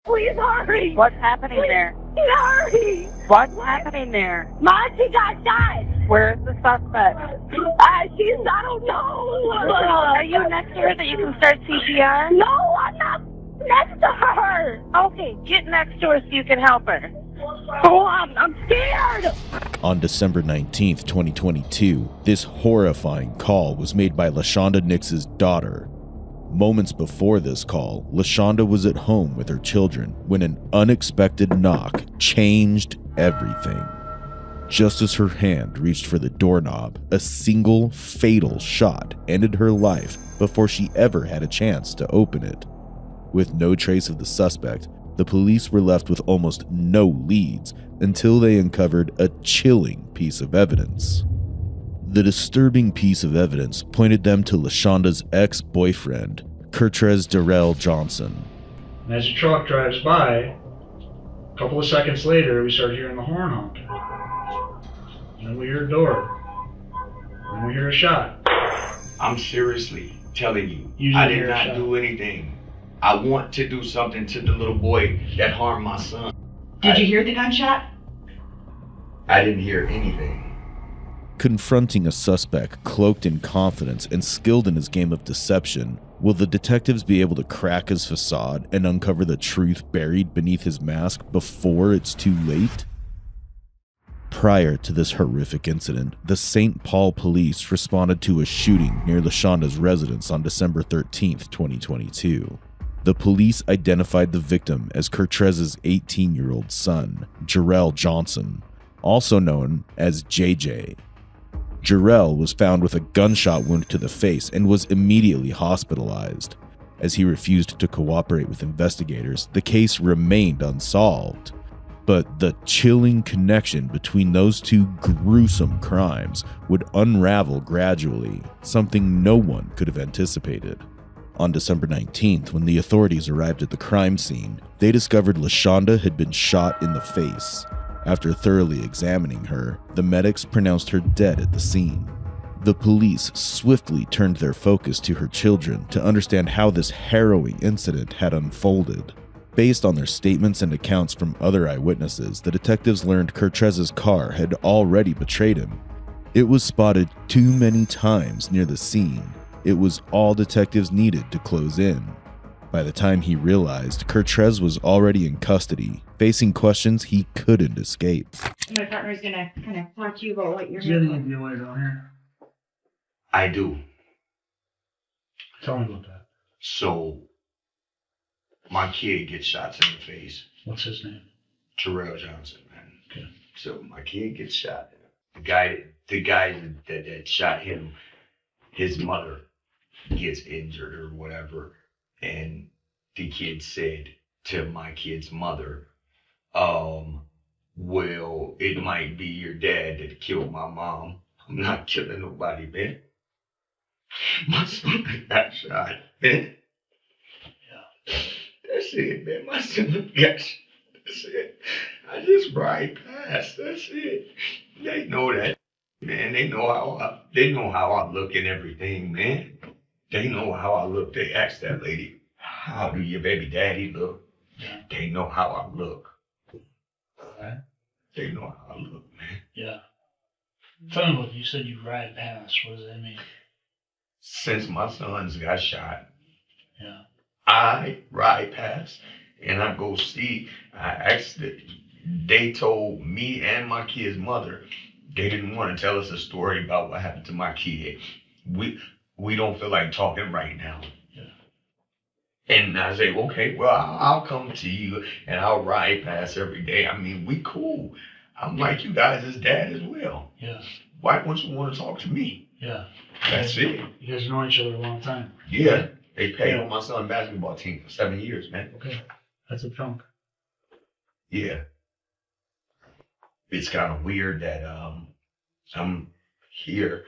Please hurry. What's happening there? Please hurry. What's happening there? Mom, she got shot. Where's the suspect? I don't know. Are you next to her that you can start CPR? No, I'm not next to her. Okay, get next to her so you can help her. Oh, I'm scared. On December 19th, 2022, this horrifying call was made by LaShonda Nix's daughter. Moments before this call, LaShonda was at home with her children when an unexpected knock changed everything. Just as her hand reached for the doorknob, a single fatal shot ended her life before she ever had a chance to open it. With no trace of the suspect, the police were left with almost no leads until they uncovered a chilling piece of evidence. The disturbing piece of evidence pointed them to LaShonda's ex-boyfriend, Kurtrez Darrell Johnson. And as the truck drives by, a couple of seconds later, we start hearing the horn honking. And then we hear a door. And we hear a shot. I'm seriously telling you, You I didn't did hear a not shot. do anything. I want to do something to the little boy that harmed my son. Did you hear the gunshot? I didn't hear anything. Confronting a suspect cloaked in confidence and skilled in his game of deception, will the detectives be able to crack his facade and uncover the truth buried beneath his mask before it's too late? Prior to this horrific incident, the St. Paul police responded to a shooting near LaShonda's residence on December 13th, 2022. The police identified the victim as Kurtrez's 18-year-old son, Jarrell Johnson, also known as JJ. Jarrell was found with a gunshot wound to the face and was immediately hospitalized. As he refused to cooperate with investigators, the case remained unsolved. But the chilling connection between those two gruesome crimes would unravel gradually, something no one could have anticipated. On December 19th, when the authorities arrived at the crime scene, they discovered LaShonda had been shot in the face. After thoroughly examining her, the medics pronounced her dead at the scene. The police swiftly turned their focus to her children to understand how this harrowing incident had unfolded. Based on their statements and accounts from other eyewitnesses, the detectives learned Kurtrez's car had already betrayed him. It was spotted too many times near the scene. It was all detectives needed to close in. By the time he realized, Kurtrez was already in custody, facing questions he couldn't escape. My partner's gonna kind of talk to you about what you're Do you have here any idea why you're down here? I do. Tell me about that. So, my kid gets shots in the face. What's his name? Jarrell Johnson, man. Okay. So my kid gets shot. The guy that shot him, his mother gets injured or whatever, and the kid said to my kid's mother, well, it might be your dad that killed my mom. I'm not killing nobody, man. My son got shot, man. Yeah. That's it, man. My son got shot. That's it. I just ride past. That's it. They know that, man. They know how I look and everything, man. They know how I look. They asked that lady, "How do your baby daddy look?" Yeah. They know how I look. Right? They know how I look, man. Yeah. Tell me what you said you ride past. What does that mean? Since my sons got shot, Yeah. I ride past and I go see. They told me and my kid's mother they didn't want to tell us a story about what happened to my kid. We don't feel like talking right now. Yeah. And I say, okay, well, I'll come to you and I'll ride past every day. I mean, we cool. I'm like you guys as dad as well. Yeah. Why wouldn't you want to talk to me? Yeah. That's it. You guys know each other a long time. Yeah. They paid on my son's basketball team for 7 years, man. Okay. That's a chunk. Yeah. It's kind of weird that I'm here,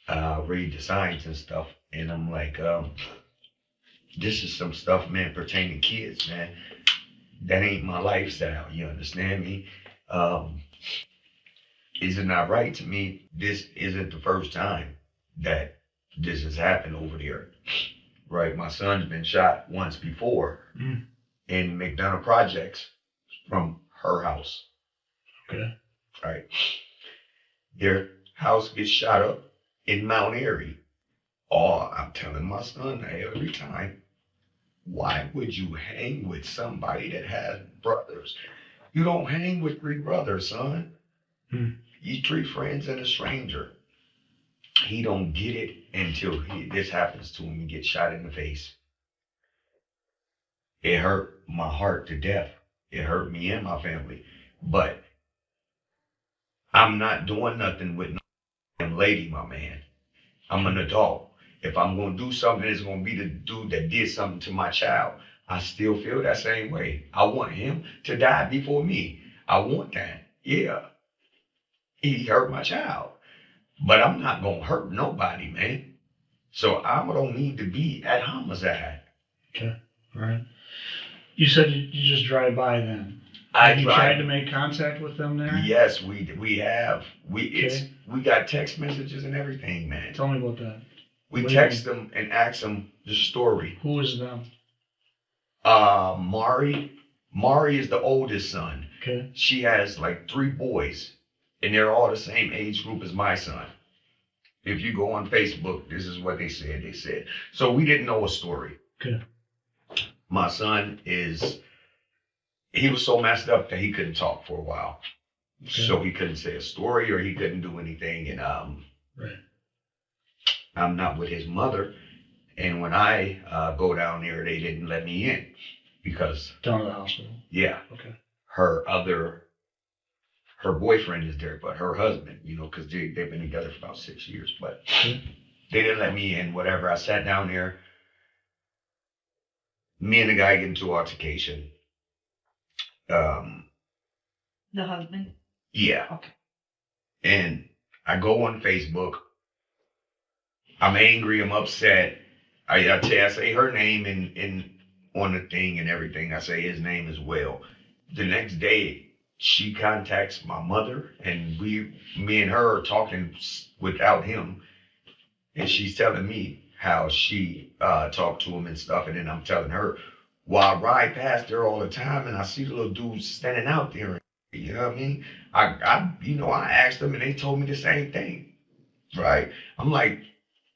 read the signs and stuff, and I'm like, this is some stuff, man, pertaining to kids, man. That ain't my lifestyle, you understand me? Is it not right to me? This isn't the first time that this has happened over there, right? My son's been shot once before, in McDonough Projects from her house. Okay. Right. Their house gets shot up in Mount Airy. Oh, I'm telling my son every time, why would you hang with somebody that has brothers? You don't hang with 3 brothers, son. You 3 friends and a stranger. He don't get it until this happens to him and gets shot in the face. It hurt my heart to death. It hurt me and my family. But I'm not doing nothing with no lady, my man. I'm an adult. If I'm going to do something, it's going to be the dude that did something to my child. I still feel that same way. I want him to die before me. I want that. Yeah. He hurt my child. But I'm not going to hurt nobody, man. So I don't need to be at homicide. Okay. All right. You said you just drive by then. I Have you tried to make contact with them there? Yes, we have. We got text messages and everything, man. Tell me about that. We What text them and ask them the story. Who is them? Mari is the oldest son. Okay. She has like 3 boys, and they're all the same age group as my son. If you go on Facebook, this is what they said. They said. So we didn't know a story. Okay. My son he was so messed up that he couldn't talk for a while. Okay. So he couldn't say a story or he couldn't do anything. And right. I'm not with his mother. And when I go down there, they didn't let me in because down to the hospital. Yeah. Okay. Her boyfriend is there, but her husband, because they've been together for about 6 years, but they didn't let me in, whatever. I sat down there. Me and the guy get into altercation. The husband? Yeah. Okay. And I go on Facebook. I'm angry. I'm upset. I say her name in on the thing and everything. I say his name as well. The next day, she contacts my mother, and me and her are talking without him. And she's telling me how she talked to him and stuff. And then I'm telling her, well, I ride past there all the time, and I see the little dudes standing out there. You know what I mean? I asked them, and they told me the same thing, right? I'm like,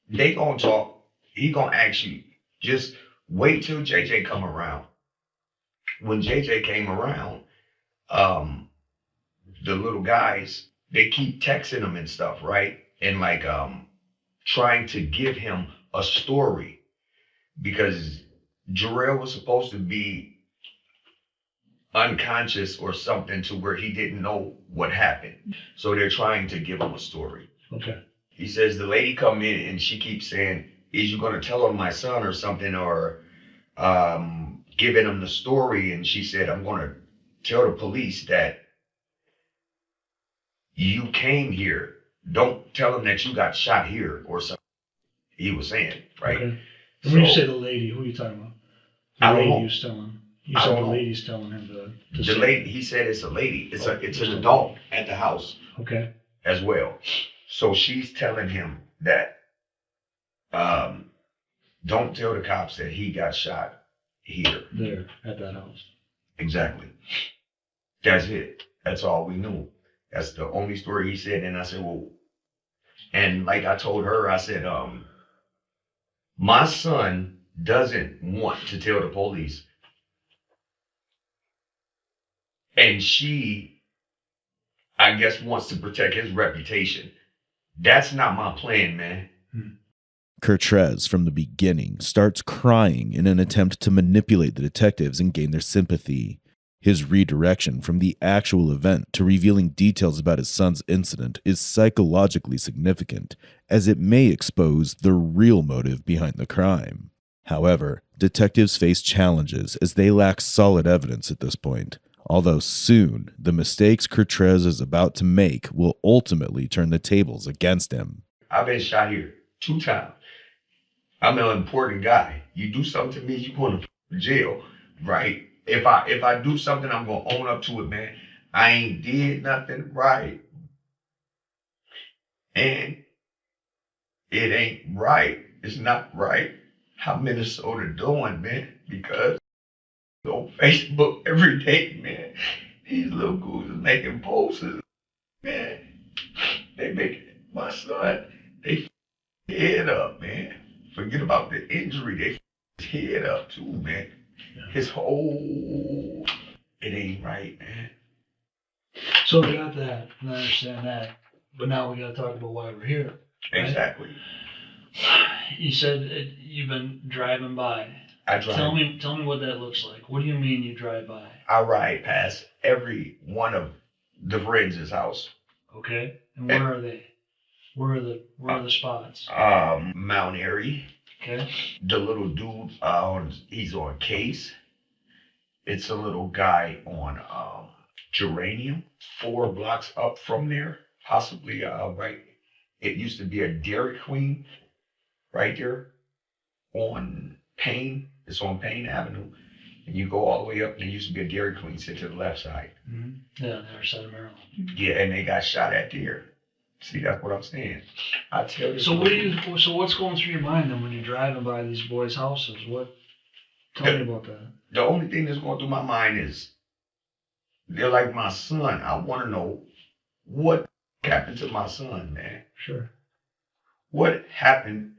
they gonna talk. He gonna ask you. Just wait till JJ come around. When JJ came around, the little guys, they keep texting him and stuff, right? And like trying to give him a story because Jarrell was supposed to be unconscious or something to where he didn't know what happened. So they're trying to give him a story. Okay. He says the lady come in and she keeps saying, is you going to tell on my son or something, or giving him the story? And she said, I'm going to tell the police that you came here. Don't tell them that you got shot here or something. He was saying, right? Okay. And when you say the lady, who are you talking about? I The don't lady know. you was telling. You said the lady's telling him to The say. lady, he said it's a lady. It's an adult at the house. Okay. As well. So she's telling him that don't tell the cops that he got shot here. There, at that house. Exactly. That's it. That's all we knew. That's the only story he said. And I said, well, and like I told her, I said, my son doesn't want to tell the police. And she, I guess, wants to protect his reputation. That's not my plan, man. Kertrez, from the beginning, starts crying in an attempt to manipulate the detectives and gain their sympathy. His redirection from the actual event to revealing details about his son's incident is psychologically significant, as it may expose the real motive behind the crime. However, detectives face challenges as they lack solid evidence at this point, although soon the mistakes Kertrez is about to make will ultimately turn the tables against him. I've been shot here 2 times. I'm an important guy. You do something to me, you're going to jail, right? If I do something, I'm going to own up to it, man. I ain't did nothing right. And it ain't right. It's not right how Minnesota doing, man, because on Facebook every day, man. These little goons are making posts, man. They make my son, they head up, man. Forget about the injury, they his head up too, man. His whole, it ain't right, man. So we got that, and I understand that. But now we gotta talk about why we're here. Right? Exactly. You said you've been driving by. I drive. Tell me what that looks like. What do you mean you drive by? I ride past every one of the friends' house. Okay. And where are they? Where are the spots? Mount Airy. Okay. The little dude, he's on Case. It's a little guy on Geranium, 4 blocks up from there, possibly right. It used to be a Dairy Queen right there on Payne. It's on Payne Avenue. And you go all the way up, and there used to be a Dairy Queen sit to the left side. Mm-hmm. Yeah, on the other side of Maryland. Yeah, and they got shot at there. See, that's what I'm saying. I tell you. So what's going through your mind then when you're driving by these boys' houses? Tell me about that. The only thing that's going through my mind is they're like my son. I want to know what happened to my son, man. Sure. What happened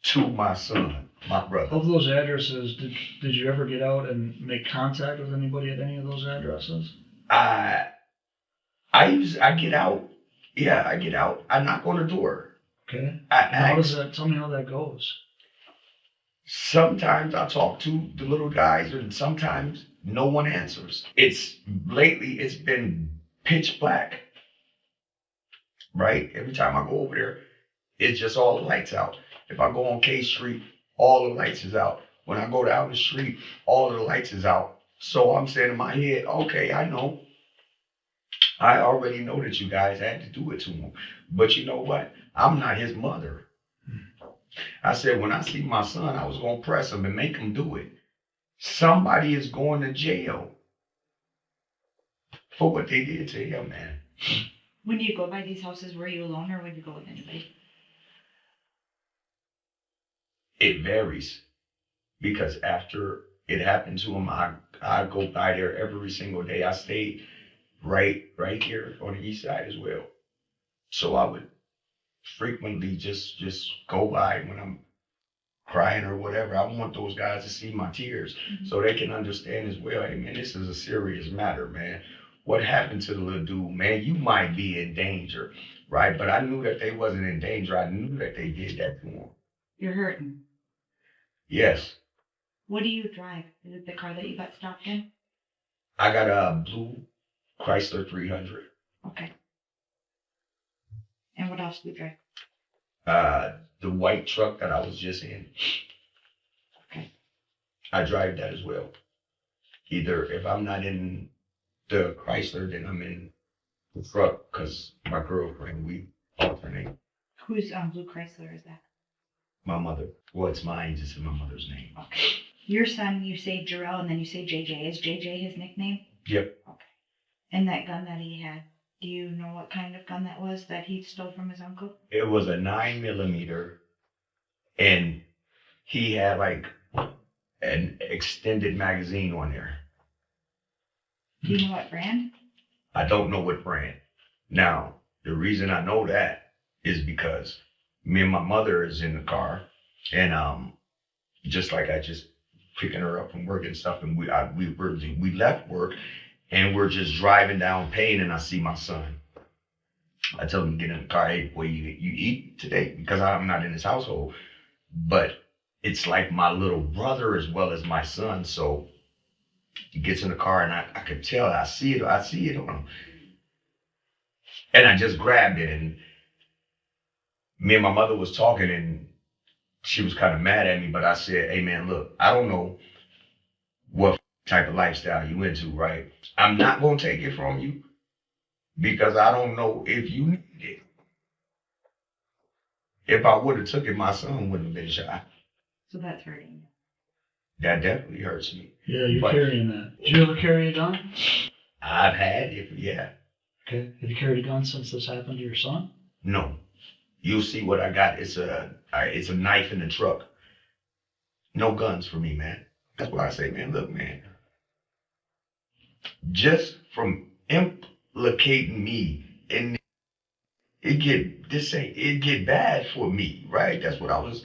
to my son, my brother? Of those addresses, did you ever get out and make contact with anybody at any of those addresses? I get out. Yeah, I get out. I knock on the door. Okay. How does that? Tell me how that goes. Sometimes I talk to the little guys, and sometimes no one answers. Lately it's been pitch black. Right? Every time I go over there, it's just all the lights out. If I go on K Street, all the lights is out. When I go down the street, all of the lights is out. So I'm saying in my head, okay, I know. I already know that you guys had to do it to him. But you know what? I'm not his mother. I said, when I see my son, I was going to press him and make him do it. Somebody is going to jail for what they did to him, man. When you go by these houses, were you alone or would you go with anybody? It varies. Because after it happened to him, I go by there every single day. I stayed right here on the east side as well. So I would frequently just go by when I'm crying or whatever. I want those guys to see my tears so they can understand as well. Hey man, this is a serious matter, man. What happened to the little dude, man? You might be in danger, right? But I knew that they wasn't in danger. I knew that they did that to him. You're hurting. Yes. What do you drive? Is it the car that you got stopped in? I got a blue Chrysler 300. Okay. And what else do you drive? The white truck that I was just in. Okay. I drive that as well. Either if I'm not in the Chrysler, then I'm in the truck because my girlfriend, we alternate. Whose blue Chrysler is that? My mother. Well, it's mine, just in my mother's name. Okay. Your son, you say Jarrell, and then you say JJ. Is JJ his nickname? Yep. Okay. And that gun that he had, do you know what kind of gun that was that he stole from his uncle? It was a 9mm, and he had like an extended magazine on there. Do you know what brand? I don't know what brand. Now, the reason I know that is because me and my mother is in the car, and just like I just picking her up from work and stuff, and we left work, and we're just driving down Payne, and I see my son. I tell him to get in the car. Hey, boy, you eat today? Because I'm not in his household, but it's like my little brother as well as my son. So he gets in the car, and I could tell. I see it on him, and I just grabbed it, and me and my mother was talking, and she was kind of mad at me, but I said, hey man, look, I don't know what type of lifestyle you into, right? I'm not going to take it from you because I don't know if you need it. If I would have took it, my son wouldn't have been shot. So that's hurting you. That definitely hurts me. Yeah, you're carrying that. Did you ever carry a gun? I've had it, yeah. Okay. Have you carried a gun since this happened to your son? No. You'll see what I got. It's a knife in the truck. No guns for me, man. That's why I say, man, look, man, just from implicating me in it get bad for me, right? That's what I was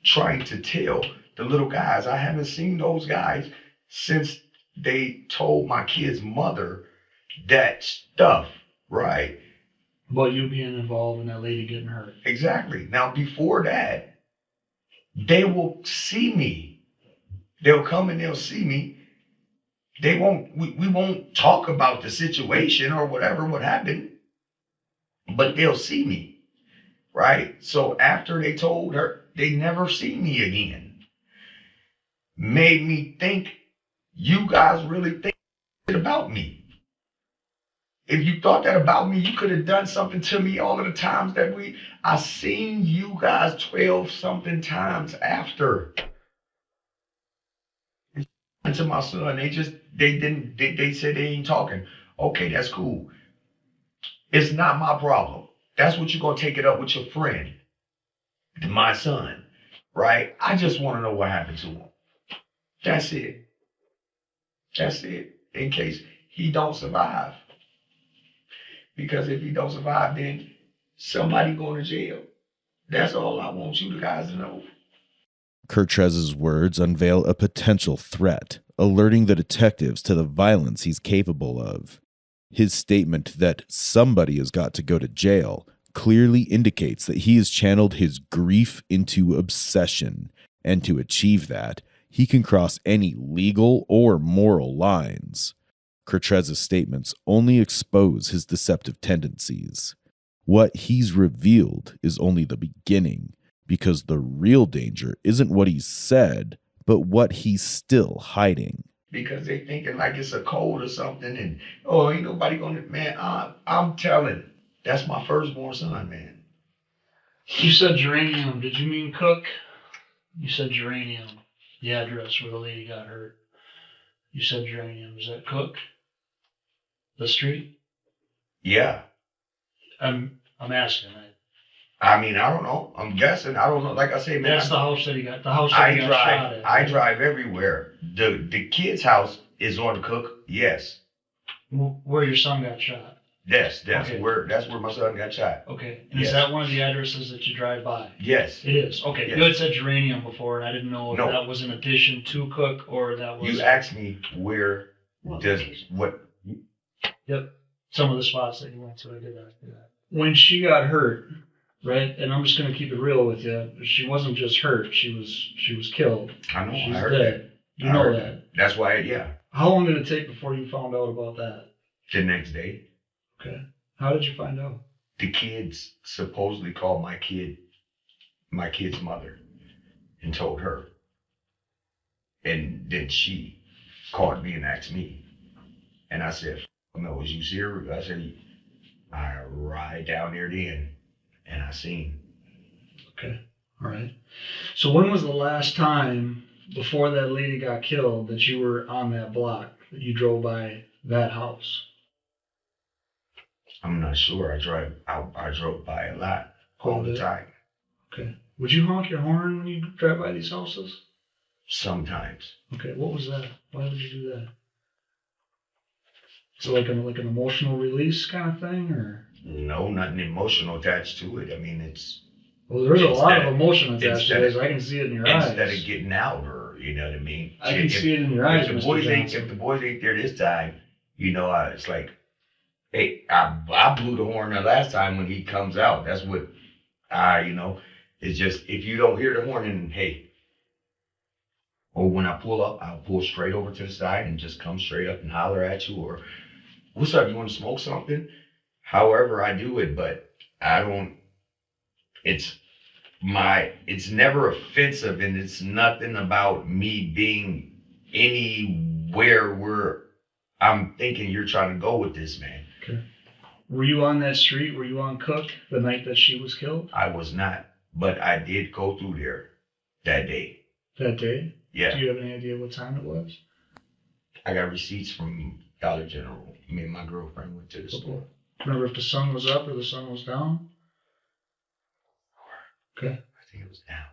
trying to tell the little guys. I haven't seen those guys since they told my kid's mother that stuff, right? About you being involved in that lady getting hurt. Exactly. Now, before that, they will see me. They'll come and they'll see me. We won't talk about the situation or whatever, what happened, but they'll see me, right? So after they told her, they never see me again. Made me think, you guys really think about me. If you thought that about me, you could have done something to me all of the times that I seen you guys 12 something times after. And to my son, they said they ain't talking. Okay, that's cool. It's not my problem. That's what you're going to take it up with your friend, my son, right? I just want to know what happened to him. That's it. That's it. In case he don't survive. Because if he don't survive, then somebody going to jail. That's all I want you guys to know. Kertrez's words unveil a potential threat, alerting the detectives to the violence he's capable of. His statement that somebody has got to go to jail clearly indicates that he has channeled his grief into obsession, and to achieve that, he can cross any legal or moral lines. Kertrez's statements only expose his deceptive tendencies. What he's revealed is only the beginning, because the real danger isn't what he's said, but what he's still hiding. Because they thinking like it's a cold or something, and ain't nobody gonna, man, I'm telling, that's my firstborn son, man. You said geranium. Did you mean Cook? You said geranium. The address where the lady got hurt. You said geranium. Is that Cook? The street? Yeah. I'm asking. I mean, I don't know. I'm guessing. I don't know. Like I say, man. That's the house that he got. The house that he got shot at. I drive everywhere. The kid's house is on Cook. Yes. Where your son got shot. That's Okay. where my son got shot. Okay. And Yes. is that one of the addresses that you drive by? Yes. It is. Okay. Yes. You had said geranium before, and I didn't know if No. that was in addition to Cook or that was. You asked me where Yep. Some of the spots that you went to, I did ask you that. When she got hurt, right? And I'm just gonna keep it real with you. She wasn't just hurt. She was killed. I know. She's I heard dead. that. You I know heard that. That's why. Yeah. How long did it take before you found out about that? The next day, Okay. How did you find out? the kids supposedly called my kid's mother, and told her. And then she called me and asked me, and I said, "No, is you serious?" I said, "I ride down there then," and I seen. Okay. All right. So when was the last time before that lady got killed that you were on that block, that you drove by that house? I'm not sure. I drove by a lot all the time. Okay. Would you honk your horn when you drive by these houses? Sometimes. Okay. What was that? Why would you do that? Is it like an emotional release kind of thing, or? No, nothing emotional attached to it. I mean, it's Well, there's a lot Instead- of emotion attached to instead- this. I can see it in your eyes. instead of getting out, or you know what I mean. I can see it in your eyes, If the Mr. boys Johnson. ain't there this time, it's like, hey, I blew the horn the last time when he comes out. That's what it's just, if you don't hear the horn, and hey, or when I pull up, I'll pull straight over to the side and just come straight up and holler at you, or what's up, you want to smoke something? However I do it, but I don't, it's never offensive, and it's nothing about me being anywhere where I'm thinking you're trying to go with this, man. Okay. Were you on that street? Were you on Cook the night that she was killed? I was not, but I did go through there that day. That day? Yeah. Do you have any idea what time it was? I got receipts from Dollar General. Me and my girlfriend went to the store. Remember if the sun was up or the sun was down? Okay. I think it was down.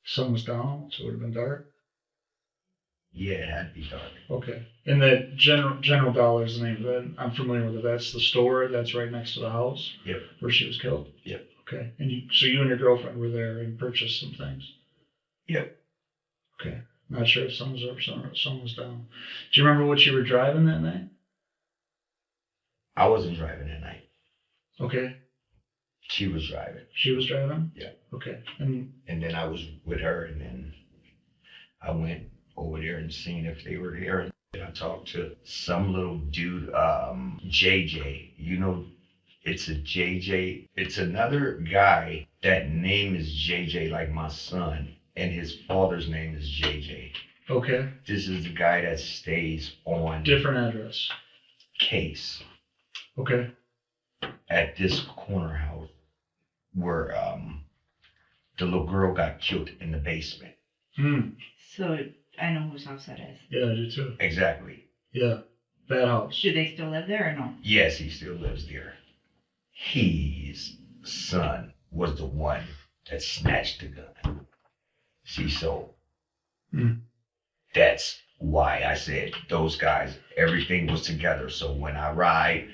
Sun was down, so it would have been dark. Yeah, it had to be dark. Okay. And that General Dollar is the name of it. I'm familiar with it. That's the store that's right next to the house. Yep. Where she was killed. Yep. Okay. And you and your girlfriend were there and purchased some things. Yep. Okay. Not sure if someone was up, someone was down. Do you remember what you were driving that night? I wasn't driving that night. Okay. She was driving. She was driving? Yeah. Okay. And then I was with her, and then I went over there and seen if they were there. And I talked to some little dude, JJ. You know, it's a JJ. It's another guy that name is JJ, like my son, and his father's name is JJ. okay. This is the guy that stays on Different address. Case Okay. at this corner house where the little girl got killed in the basement. Hmm. So I know whose house that is. Yeah, I do too. Exactly. Yeah. That house. Do they still live there or no? Yes, he still lives there. His son was the one that snatched the gun. See, so that's why I said those guys, everything was together. So when I ride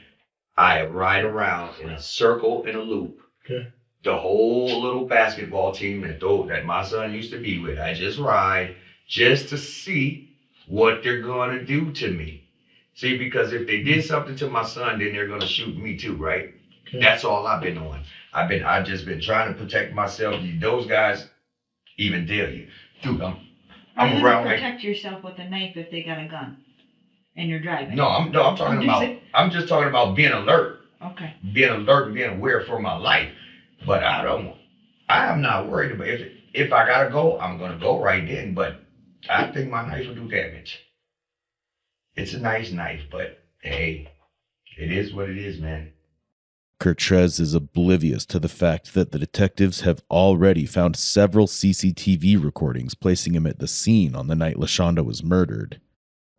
around in a circle, in a loop. Okay. The whole little basketball team that my son used to be with, I just ride just to see what they're going to do to me. See, because if they did something to my son, then they're going to shoot me too, right? Okay. That's all I've been on. I've just been trying to protect myself. Those guys even dare you. Dude, Are I'm you around gonna like, protect yourself with a knife if they got a gun and you're driving? no, I'm talking about, I'm just talking about being alert. Okay. Being alert and being aware for my life. But I am not worried about it. If I gotta go, I'm gonna go right then. But I think my knife will do damage. It's a nice knife, but hey, it is what it is, man. Kertrez is oblivious to the fact that the detectives have already found several CCTV recordings placing him at the scene on the night LaShonda was murdered.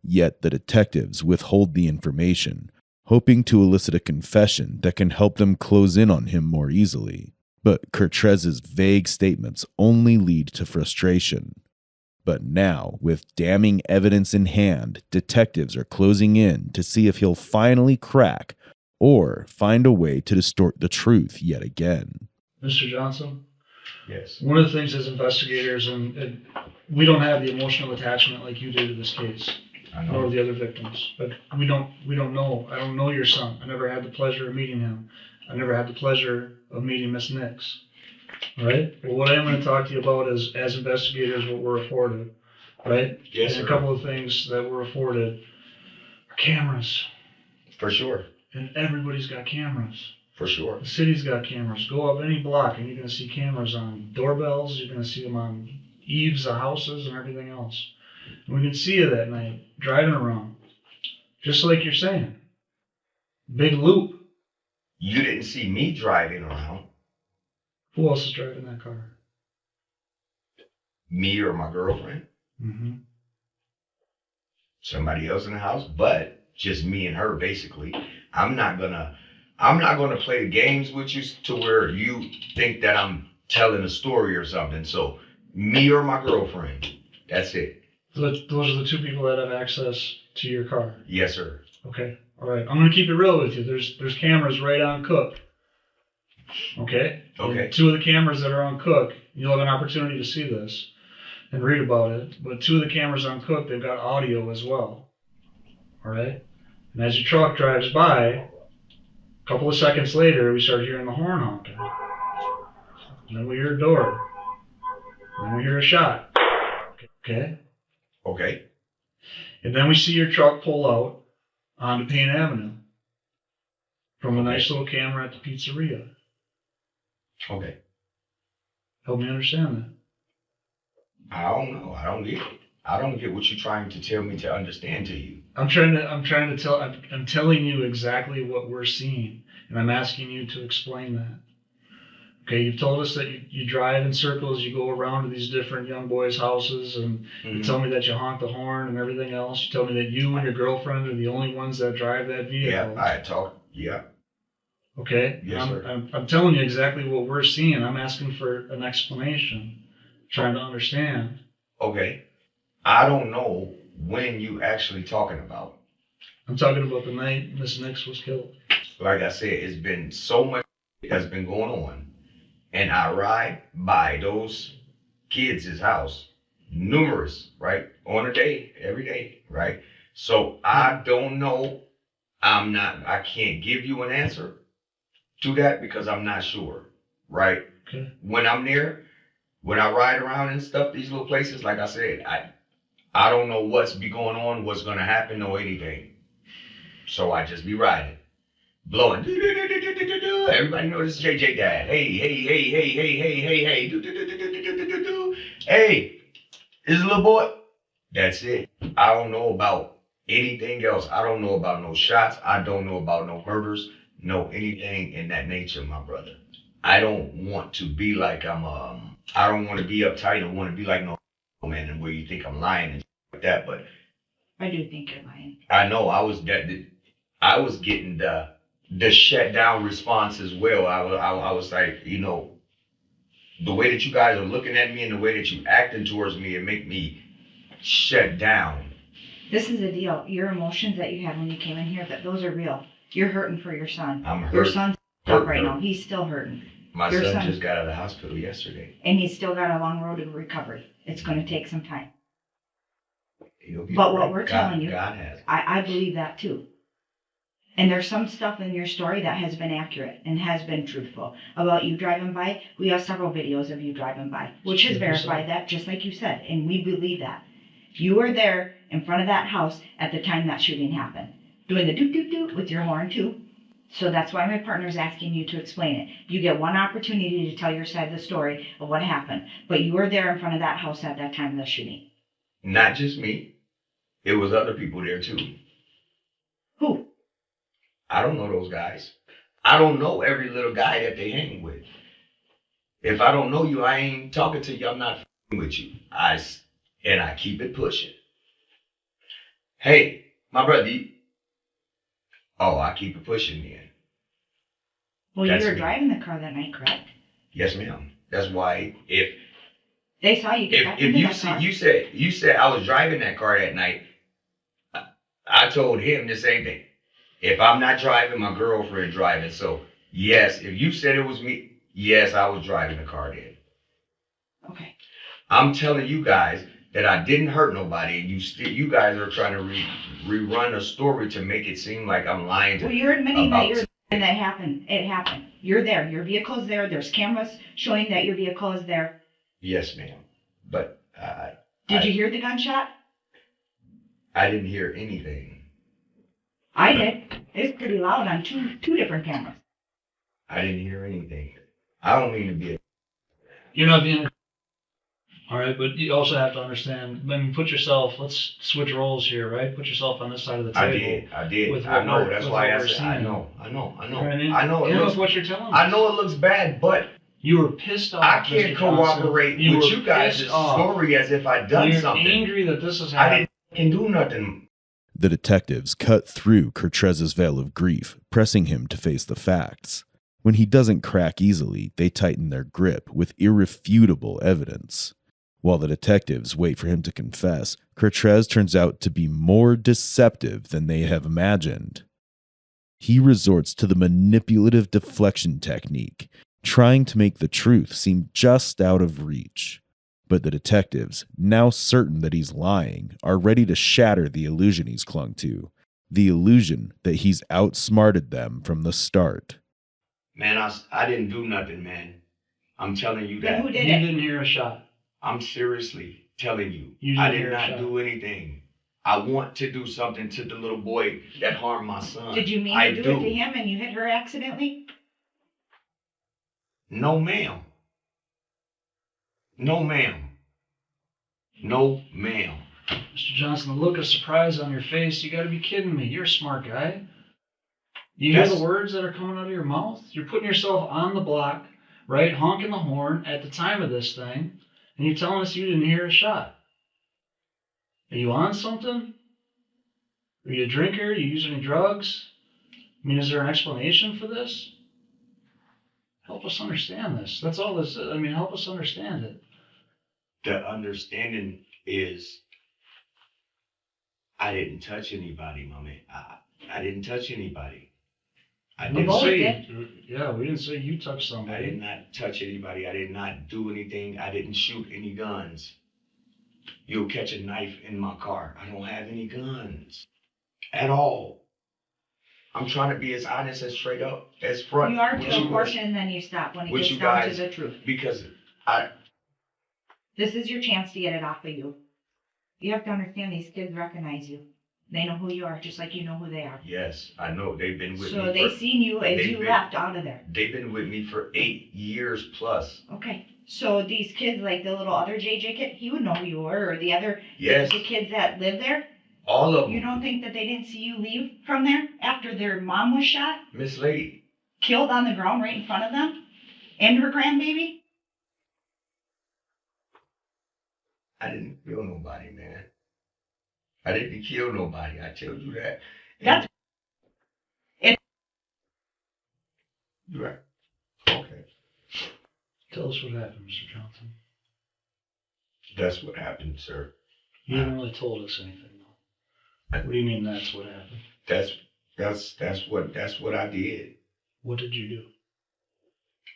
Yet the detectives withhold the information, hoping to elicit a confession that can help them close in on him more easily. But Kertrez's vague statements only lead to frustration. But now, with damning evidence in hand, detectives are closing in to see if he'll finally crack or find a way to distort the truth yet again. Mr. Johnson? Yes. One of the things as investigators, and we don't have the emotional attachment like you do to this case, I nor know. the other victims. But we don't know. I don't know your son. I never had the pleasure of meeting him. I never had the pleasure of meeting Miss Nix. All right? Well, what I am going to talk to you about is, as investigators, what we're afforded. Right? Yes, and sir. a couple of things that we're afforded are cameras. For sure. And everybody's got cameras. For sure. The city's got cameras. Go up any block and you're going to see cameras on doorbells. You're going to see them on eaves of houses and everything else. And we can see you that night driving around. Just like you're saying. Big loop. You didn't see me driving around. Who else is driving that car? Me or my girlfriend. Mm-hmm. Somebody else in the house, but just me and her basically. I'm not gonna play games with you to where you think that I'm telling a story or something. So me or my girlfriend. That's it. Those are the two people that have access to your car. Yes, sir. Okay. All right. I'm going to keep it real with you. There's cameras right on Cook. Okay? Okay. And two of the cameras that are on Cook, you'll have an opportunity to see this and read about it. But two of the cameras on Cook, they've got audio as well. All right? And as your truck drives by, a couple of seconds later, we start hearing the horn honking. And then we hear a door. And then we hear a shot. Okay? Okay. And then we see your truck pull out onto Payne Avenue from a nice little camera at the pizzeria. Okay. Help me understand that. I don't know. I don't get it. I don't get what you're trying to tell me to understand to you. I'm telling you exactly what we're seeing, and I'm asking you to explain that. Okay, you've told us that you drive in circles, you go around to these different young boys' houses, and you tell me that you honk the horn and everything else. You tell me that you and your girlfriend are the only ones that drive that vehicle. Yeah, I talk. Yeah. Okay? Yes, sir. I'm telling you exactly what we're seeing. I'm asking for an explanation, trying to understand. Okay. I don't know when you actually talking about? I'm talking about the night Miss Nix was killed. Like I said, it's been so much that's been going on. And I ride by those kids' house numerous, right? On a day, every day, right? So I don't know. I can't give you an answer to that because I'm not sure, right? Okay. When I'm there, when I ride around and stuff, these little places, like I said, I don't know what's be going on, what's gonna happen, or anything. So I just be riding, blowing. Everybody knows this is JJ Dad. Hey, hey, hey, hey, hey, hey, hey, hey. Hey, is a little boy. That's it. I don't know about anything else. I don't know about no shots. I don't know about no murders, no anything in that nature, my brother. I don't want to be like I don't want to be uptight. I want to be like no man and where you think I'm lying and like that. But I do think you're lying. I know I was getting the shut down response as well. I was like, you know, the way that you guys are looking at me and the way that you acting towards me, it make me shut down. This is the deal. Your emotions that you had when you came in here, those are real. You're hurting for your son. I'm hurt. Your son's up right now. He's still hurting. My son just got out of the hospital yesterday. And he's still got a long road to recovery. It's going to take some time. But what we're telling you, God has. I believe that too. And there's some stuff in your story that has been accurate and has been truthful. About you driving by, we have several videos of you driving by, which has verified that, just like you said, and we believe that. You were there in front of that house at the time that shooting happened, doing the doot-doot-doot with your horn too. So that's why my partner's asking you to explain it. You get one opportunity to tell your side of the story of what happened, but you were there in front of that house at that time of the shooting. Not just me. It was other people there too. Who? I don't know those guys. I don't know every little guy that they hang with. If I don't know you, I ain't talking to you. I'm not with you. I keep it pushing. Hey, my brother. I keep it pushing, man. Well, you were driving the car that night, correct? Yes, ma'am. That's why if they saw you get back if into you that see car. you said I was driving that car that night, I told him the same thing. If I'm not driving, my girlfriend driving. So yes, if you said it was me, yes, I was driving the car then. Okay. I'm telling you guys that I didn't hurt nobody, and you guys are trying to rerun a story to make it seem like I'm lying. Well, you're admitting that that happened. It happened. You're there. Your vehicle's there. There's cameras showing that your vehicle is there. Yes, ma'am. But did you hear the gunshot? I didn't hear anything. I did. It's pretty loud on two different cameras. I didn't hear anything. I don't mean to be You're not being... All right, but you also have to understand, put yourself, let's switch roles here, right? Put yourself on this side of the table. I did. I know. That's why I said, I know. You know what I mean? I know. It looks what you're telling us. I know it looks bad, but you were pissed off. I can't cooperate with you guys' story as if I'd done something. You're angry that this has happened. I didn't do nothing. The detectives cut through Kertrez's veil of grief, pressing him to face the facts. When he doesn't crack easily, they tighten their grip with irrefutable evidence. While the detectives wait for him to confess, Kertrez turns out to be more deceptive than they have imagined. He resorts to the manipulative deflection technique, trying to make the truth seem just out of reach. But the detectives, now certain that he's lying, are ready to shatter the illusion he's clung to, the illusion that he's outsmarted them from the start. Man, I didn't do nothing, man. I'm telling you that. Who did You it? didn't hear a shot. I'm seriously telling you. You I didn't did hear a not shot. do anything. I want to do something to the little boy that harmed my son. Did you mean to do it to him and you hit her accidentally? No, ma'am. No, ma'am. No, ma'am. Mr. Johnson, the look of surprise on your face, you gotta be kidding me. You're a smart guy. You Yes. hear the words that are coming out of your mouth? You're putting yourself on the block, right, honking the horn at the time of this thing, and you're telling us you didn't hear a shot. Are you on something? Are you a drinker? Are you using any drugs? I mean, is there an explanation for this? Help us understand this. That's all this is. I mean, help us understand it. The understanding is I didn't touch anybody, mommy. I didn't touch anybody. I We didn't both say. did. Yeah, we didn't say you touched I somebody. did not touch anybody. I did not do anything. I didn't shoot any guns. You'll catch a knife in my car. I don't have any guns at all. I'm trying to be as honest, as straight up, as front. You are with to a you portion, and then you stop when it with gets you down guys. to the truth. Because This is your chance to get it off of you. You have to understand these kids recognize you. They know who you are, just like you know who they are. yes, I know they've been with me. So they seen you as they've you been- left out of there. They've been with me for 8 years plus. Okay. So these kids, like the little other JJ kid, he would know who you were, or the other Yes, the kids that live there. all of You them. don't think that they didn't see you leave from there after their mom was shot, Miss Lady, killed on the ground right in front of them, and her grandbaby? I didn't kill nobody, man. I didn't kill nobody. I tell you that. That's You're right. Okay. Tell us what happened, Mr. Johnson. That's what happened, sir. You haven't really told us anything, though. What do you mean that's what happened? That's what I did. What did you do?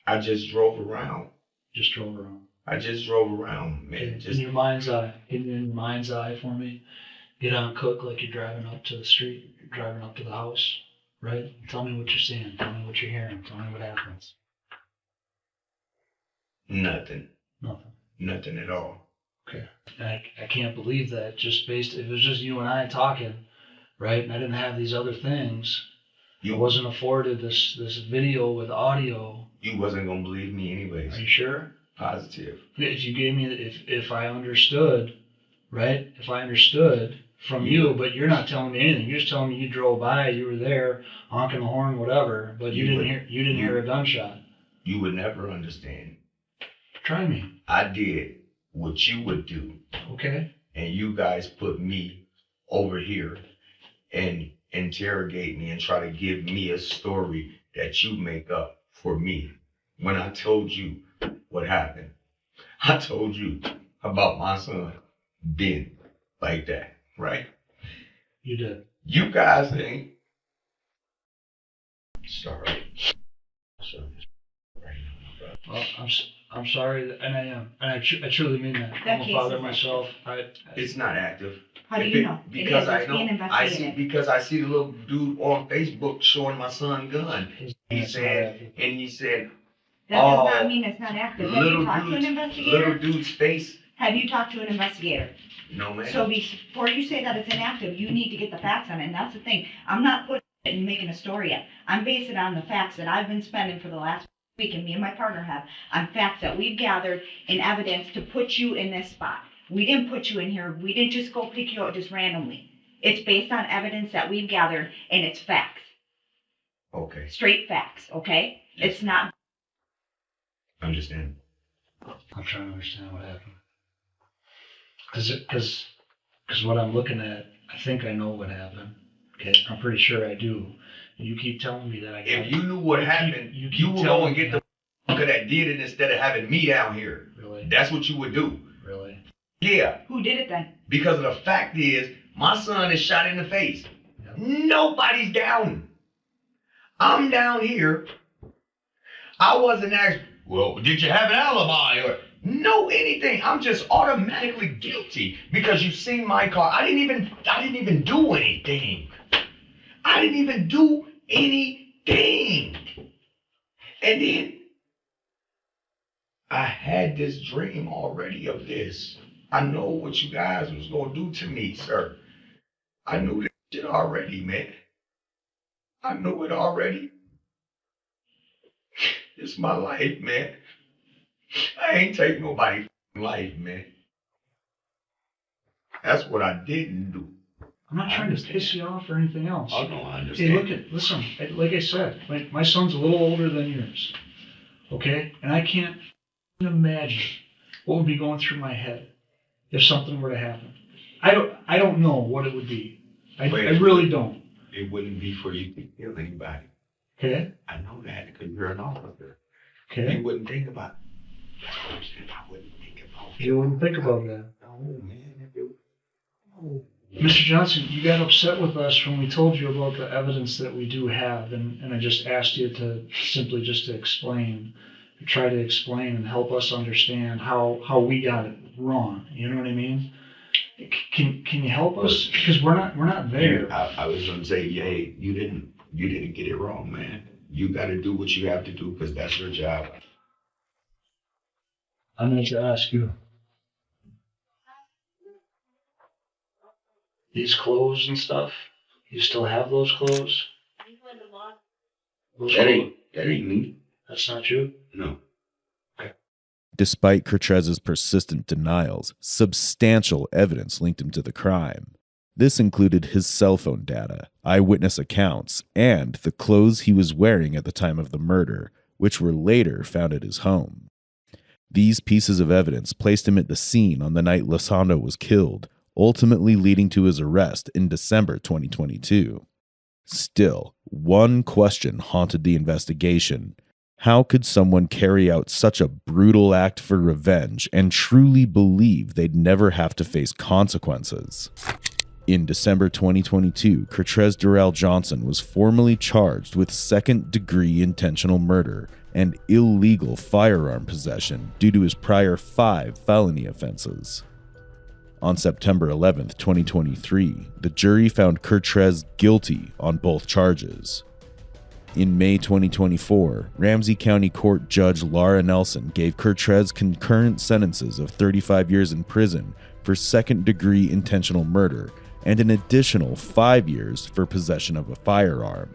I just drove around. Just drove around. I just drove around, man. In Just your mind's eye, in your mind's eye for me, get on Cook like you're driving up to the street, you're driving up to the house, right? Tell me what you're seeing. Tell me what you're hearing. Tell me what happens. nothing. Nothing. Nothing at all. And I can't believe that just based, if it was just you and I talking, right? And I didn't have these other things. I You wasn't afforded this video with audio. you wasn't gonna believe me anyways. Are you sure? Positive. If you gave me, if I understood, right? If I understood from you, but you're not telling me anything. You're just telling me you drove by, you were there, honking the horn, whatever. But you didn't hear a gunshot. You would never understand. Try me, I did what you would do, okay? and you guys put me over here and interrogate me and try to give me a story that you make up for me. When I told you what happened, I told you about my son being like that, right? You did. You guys ain't. Sorry. Well, I'm sorry, and I am, and I truly mean that. That I'm a case father is myself. It's not active. How do If you it- know? Because It's being investigated. because I see the little dude on Facebook showing my son gun. He It's not said, active. and he said, That does not Oh, mean it's not active. Have little you talked to an dude's, investigator? little dude's face. Have you talked to an investigator? No, man. So before you say that it's inactive, you need to get the facts on it. And that's the thing. I'm not putting it and making a story up. I'm basing it on the facts that I've been spending for the last week, and me and my partner have, on facts that we've gathered in evidence to put you in this spot. We didn't put you in here. We didn't just go pick you out just randomly. It's based on evidence that we've gathered, and it's facts. Okay, Straight facts, okay? It's not. understand. I'm trying to understand what happened. Because what I'm looking at, I think I know what happened. Okay, I'm pretty sure I do. You keep telling me that I got. If you knew what happened, you would go and get the fucker that did it instead of having me down here. Really, That's what you would do. really. Yeah, Who did it then? because of the fact is, my son is shot in the face. Yep. Nobody's down. I'm down here. I wasn't asked, well, did you have an alibi or no anything? I'm just automatically guilty because you've seen my car. I didn't even do anything. I didn't even do anything. And then I had this dream already of this. I know what you guys was gonna do to me, sir. I knew this shit already, man. I knew it already. It's my life, man. I ain't take nobody's life, man. That's what I didn't do. I'm not trying to piss you off or anything else. Oh, no, I Hey, understand. listen, like I said, my son's a little older than yours, okay? And I can't imagine what would be going through my head if something were to happen. I don't know what it would be. I really don't, It wouldn't be for you to kill anybody. okay? I know that because you're an officer. Okay? You wouldn't think about it. I wouldn't think about it. You wouldn't think about that. No, man. No. Mr. Johnson, you got upset with us when we told you about the evidence that we do have, and I just asked you to simply just to explain, to try to explain and help us understand how we got it wrong. You know what I mean? Can you help us? Because we're not there. I was gonna say, yeah, hey, you didn't get it wrong, man. You got to do what you have to do because that's your job. I meant to ask you. These clothes and stuff, you still have those clothes? That ain't me. That's not you? No. Despite Kertrez's persistent denials, substantial evidence linked him to the crime. This included his cell phone data, eyewitness accounts, and the clothes he was wearing at the time of the murder, which were later found at his home. These pieces of evidence placed him at the scene on the night Lasando was killed, ultimately leading to his arrest in December 2022. Still, one question haunted the investigation. How could someone carry out such a brutal act for revenge and truly believe they'd never have to face consequences? In December 2022, Kertrez Durrell Johnson was formally charged with second-degree intentional murder and illegal firearm possession due to his prior 5 felony offenses. On September 11, 2023, the jury found Kertrez guilty on both charges. In May 2024, Ramsey County Court Judge Laura Nelson gave Kertrez concurrent sentences of 35 years in prison for second-degree intentional murder and an additional 5 years for possession of a firearm.